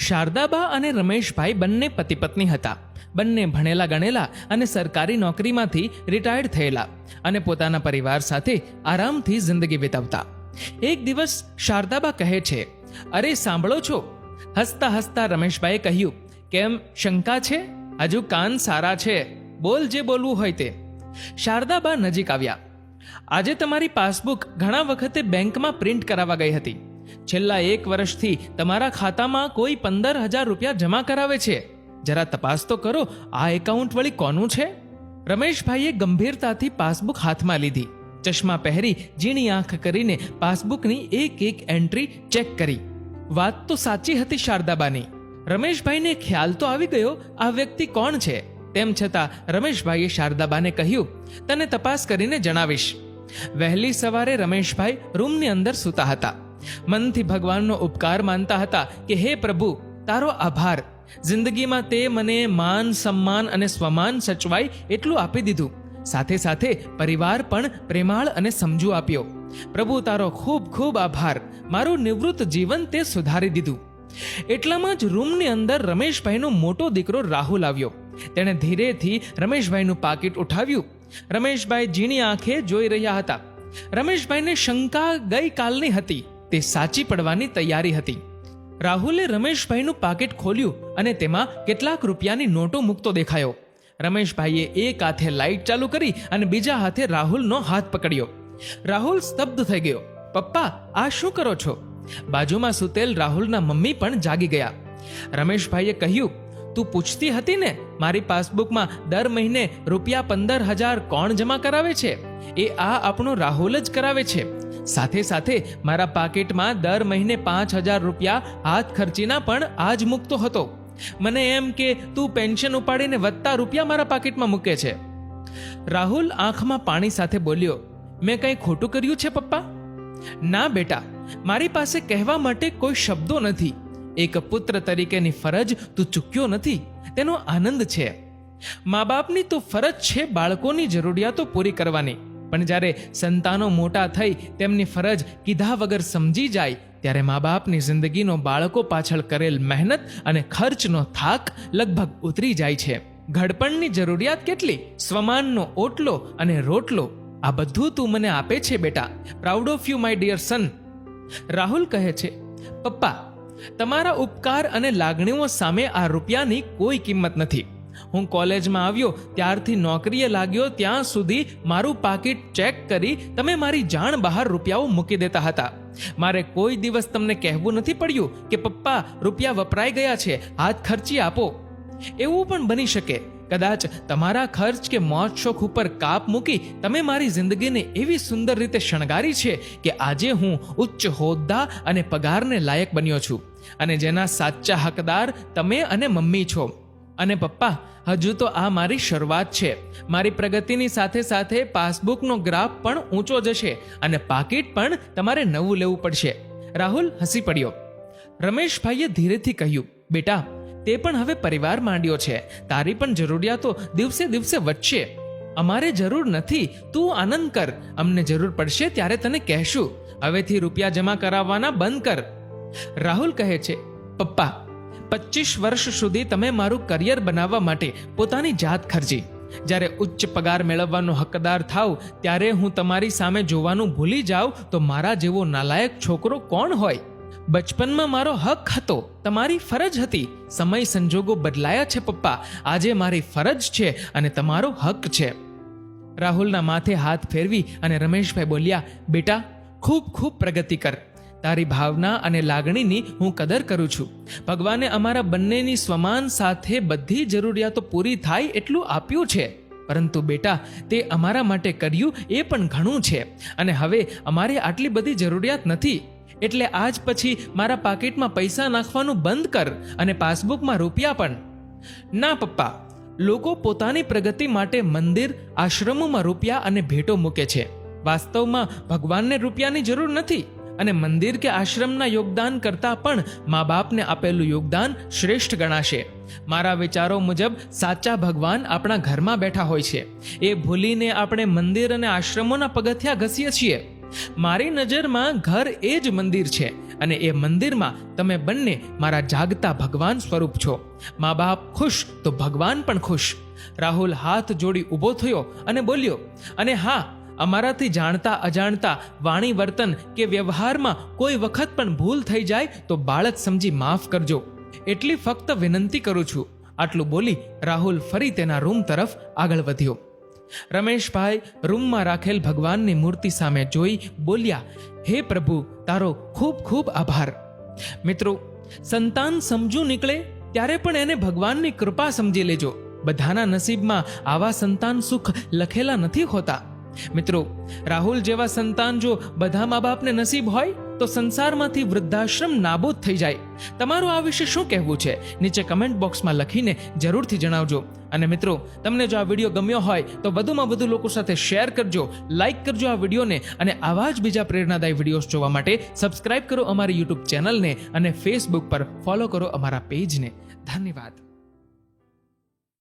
શારદાબા અને રમેશભાઈ બંને પતિ પત્ની હતા. બંને ભણેલા ગણેલા અને સરકારી નોકરીમાંથી રિટાયર્ડ થયેલા અને પોતાના પરિવાર સાથે આરામથી જિંદગી વિતાવતા. એક દિવસ શારદાબા કહે છે, અરે સાંભળો છો? હસતા હસતા રમેશભાઈએ કહ્યું, કેમ, શંકા છે? હજુ કાન સારા છે, બોલ જે બોલવું હોય તે. શારદાબા નજીક આવ્યા. આજે તમારી પાસબુક ઘણા વખતે બેંકમાં પ્રિન્ટ કરાવવા ગઈ હતી. છેલ્લા 1 વર્ષથી તમારા ખાતામાં કોઈ 15,000 રૂપિયા જમા કરાવે છે. જરા તપાસ તો કરો, આ એકાઉન્ટ વળી કોનું છે? રમેશભાઈએ ગંભીરતાથી પાસબુક હાથમાં લીધી. ચશ્મા પહેરી ઝીણી આંખ કરીને પાસબુકની એક એન્ટ્રી ચેક કરી. વાત તો સાચી હતી શારદાબાની. રમેશભાઈને ખ્યાલ તો આવી ગયો આ વ્યક્તિ કોણ છે. તેમ છતાં રમેશભાઈએ શારદાબાને કહ્યું, તને તપાસ કરીને જણાવીશ. વહેલી સવારે રમેશભાઈ રૂમની અંદર સૂતા હતા. મનથી ભગવાનનો ઉપકાર માનતા હતા કે હે પ્રભુ, તારો આભાર. જિંદગીમાં તે મને માન, સન્માન અને સ્વમાન સચવાય એટલું આપી દીધું. સાથે સાથે પરિવાર પણ પ્રેમાળ અને સમજુ આપ્યો. પ્રભુ, તારો ખૂબ ખૂબ આભાર. મારું નિવૃત્ત જીવન તે સુધારી દીધું. એટલામાં જ રૂમની અંદર રમેશભાઈનો મોટો દીકરો રાહુલ આવ્યો. તેણે ધીરેથી રમેશભાઈનું પાકીટ ઉઠાવ્યું. રમેશભાઈ ઝીણી આંખે જોઈ રહ્યા હતા. રમેશભાઈને શંકા ગઈકાલની હતી, તે સાચી પડવાની તૈયારી હતી. રાહુલે રમેશભાઈનું પાકીટ ખોલ્યું અને તેમાં કેટલાક રૂપિયાની નોટો મૂકતો દેખાયો. રમેશભાઈએ એક હાથે લાઇટ ચાલુ કરી અને બીજા હાથે રાહુલનો હાથ પકડ્યો. રાહુલ સ્તબ્ધ થઈ ગયો. પપ્પા, આ શું કરો છો? બાજુમાં સૂતેલ રાહુલના મમ્મી પણ જાગી ગયા. રમેશભાઈએ કહ્યું, તું પૂછતી હતી ને મારી પાસબુકમાં દર મહિને રૂપિયા 15,000 કોણ જમા કરાવે છે? એ આ આપણો રાહુલ જ કરાવે છે. સાથે સાથે મારા પાકીટમાં દર મહિને 5,000 રૂપિયા હાથ ખર્ચીના પણ આ જ મૂકતો હતો. મને એમ કે તું પેન્શન ઉપાડીને વધતા રૂપિયા મારા પાકીટમાં મૂકે છે. રાહુલ આંખમાં પાણી સાથે બોલ્યો, મેં કંઈ ખોટું કર્યું છે પપ્પા? ના બેટા, મારી પાસે કહેવા માટે કોઈ શબ્દો નથી. એક પુત્ર તરીકેની ફરજ તું ચૂક્યો નથી, તેનો આનંદ છે. મા બાપની તો ફરજ છે બાળકોની જરૂરિયાતો પૂરી કરવાની. પણ જ્યારે સંતાનો મોટા થઈ તેમની ફરજ કીધા વગર સમજી જાય ત્યારે મા બાપની જિંદગીનો બાળકો પાછળ કરેલ મહેનત અને ખર્ચનો થાક લગભગ ઉતરી જાય છે. ઘડપણની જરૂરિયાત કેટલી, સ્વમાનનો ઓટલો અને રોટલો, આ બધું તું મને આપે છે બેટા. Proud of you my dear son. Rahul કહે છે, પપ્પા, તમારા ઉપકાર અને લાગણીઓ સામે આ રૂપિયાની કોઈ કિંમત નથી. હું કોલેજમાં આવ્યો ત્યારથી નોકરીએ લાગ્યો ત્યાં સુધી મારું પાકીટ ચેક કરી તમે મારી જાણ બહાર રૂપિયાઓ મૂકી દેતા હતા. મારે કોઈ દિવસ તમને કહેવું નથી પડ્યું કે પપ્પા રૂપિયા વપરાઈ ગયા છે, હાથ ખર્ચી આપો. એવું પણ બની શકે કદાચ તમારા ખર્ચ કે મોજ શોખ ઉપર કાપ મૂકી તમે મારી જિંદગીને એવી સુંદર રીતે શણગારી છે કે આજે હું ઉચ્ચ હોદ્દા અને પગારને લાયક બન્યો છું અને જેના સાચા હકદાર તમે અને મમ્મી છો. અને પપ્પા, હજુ તો આ મારી શરૂઆત છે. મારી પ્રગતિની સાથે સાથે પાસબુકનો ગ્રાફ પણ ઊંચો જશે અને પાકીટ પણ તમારે નવું લેવું પડશે. રાહુલ હસી પડ્યો. રમેશભાઈએ ધીરેથી કહ્યું, બેટા, તે પણ હવે પરિવાર માંડ્યો છે. તારી પણ જરૂરિયાતો દિવસે દિવસે વધશે. અમારે જરૂર નથી, તું આનંદ કર. અમને જરૂર પડશે ત્યારે તને કહેશું. હવેથી રૂપિયા જમા કરાવવાના બંધ કર. રાહુલ કહે છે, પપ્પા, 25 વર્ષ સુધી તમે મારું કરિયર બનાવવા માટે પોતાની જાત ખર્ચી. જ્યારે ઉચ્ચ પગાર મેળવવાનો હકદાર થાવ ત્યારે હું તમારી સામે જોવાનું ભૂલી જાઉં તો મારા જેવો નાલાયક છોકરો કોણ હોય? બચપનમાં મારો હક હતો, તમારી ફરજ હતી. સમય સંજોગો બદલાયા છે પપ્પા. આજે મારી ફરજ છે અને તમારો હક છે. રાહુલના માથે હાથ ફેરવી અને રમેશભાઈ બોલ્યા, બેટા, ખૂબ ખૂબ પ્રગતિ કર. તારી ભાવના અને લાગણીની હું કદર કરું છું. ભગવાને અમારા બંનેની સ્વમાન સાથે બધી જરૂરિયાતો પૂરી થાય એટલું આપ્યું છે. પરંતુ બેટા, તે અમારા માટે કર્યું એ પણ ઘણું છે અને હવે અમારે આટલી બધી જરૂરિયાત નથી. એટલે આજ પછી મારા પાકીટમાં પૈસા નાખવાનું બંધ કર અને પાસબુકમાં રૂપિયા પણ. ના પપ્પા, લોકો પોતાની પ્રગતિ માટે મંદિર, આશ્રમોમાં રૂપિયા અને ભેટો મૂકે છે. વાસ્તવમાં ભગવાનને રૂપિયાની જરૂર નથી અને મંદિર કે આશ્રમના યોગદાન કરતાં પણ મા બાપને આપેલું યોગદાન શ્રેષ્ઠ ગણાશે. મારા વિચારો મુજબ સાચા ભગવાન આપણા ઘરમાં બેઠા હોય છે. એ ભૂલીને આપણે મંદિર અને આશ્રમોના પગથિયા ઘસીએ છીએ. મારી નજરમાં ઘર એ જ મંદિર છે અને એ મંદિરમાં તમે બંને મારા જાગતા ભગવાન સ્વરૂપ છો. મા બાપ ખુશ તો ભગવાન પણ ખુશ. રાહુલ હાથ જોડી ઊભો થયો અને બોલ્યો, અને હા, અમારાથી જાણતા અજાણતા વાણી વર્તન કે વ્યવહારમાં કોઈ વખત પણ ભૂલ થઈ જાય તો બાળક સમજી માફ કરજો. એટલી ફક્ત વિનંતી કરું છું. આટલું બોલી રાહુલ ફરી તેના રૂમ તરફ આગળ વધ્યો. રમેશભાઈ રૂમમાં રાખેલ ભગવાનની મૂર્તિ સામે જોઈ બોલ્યા, હે પ્રભુ, તારો ખૂબ ખૂબ આભાર. મિત્રો, સંતાન સમજુ નીકળે ત્યારે પણ એને ભગવાનની કૃપા સમજી લેજો. બધાના નસીબમાં આવા સંતાન સુખ લખેલા નથી હોતા. મિત્રો, રાહુલ જેવા સંતાન જો બધા મા બાપને નસીબ હોય તો સંસારમાંથી વૃદ્ધાશ્રમ નાબૂદ થઈ જાય. તમારું આ વિશે શું કહેવું છે? નીચે કમેન્ટ બોક્સમાં લખીને જરૂરથી જણાવજો. અને મિત્રો, તમને જો આ વિડીયો ગમ્યો હોય તો વધુમાં વધુ લોકો સાથે શેર કરજો, લાઈક કરજો આ વિડીયોને, અને આવા જ બીજા પ્રેરણાદાયી વિડીયોઝ જોવા માટે સબસ્ક્રાઇબ કરો અમારી યુટ્યુબ ચેનલને અને ફેસબુક પર ફોલો કરો અમારા પેજને. ધન્યવાદ.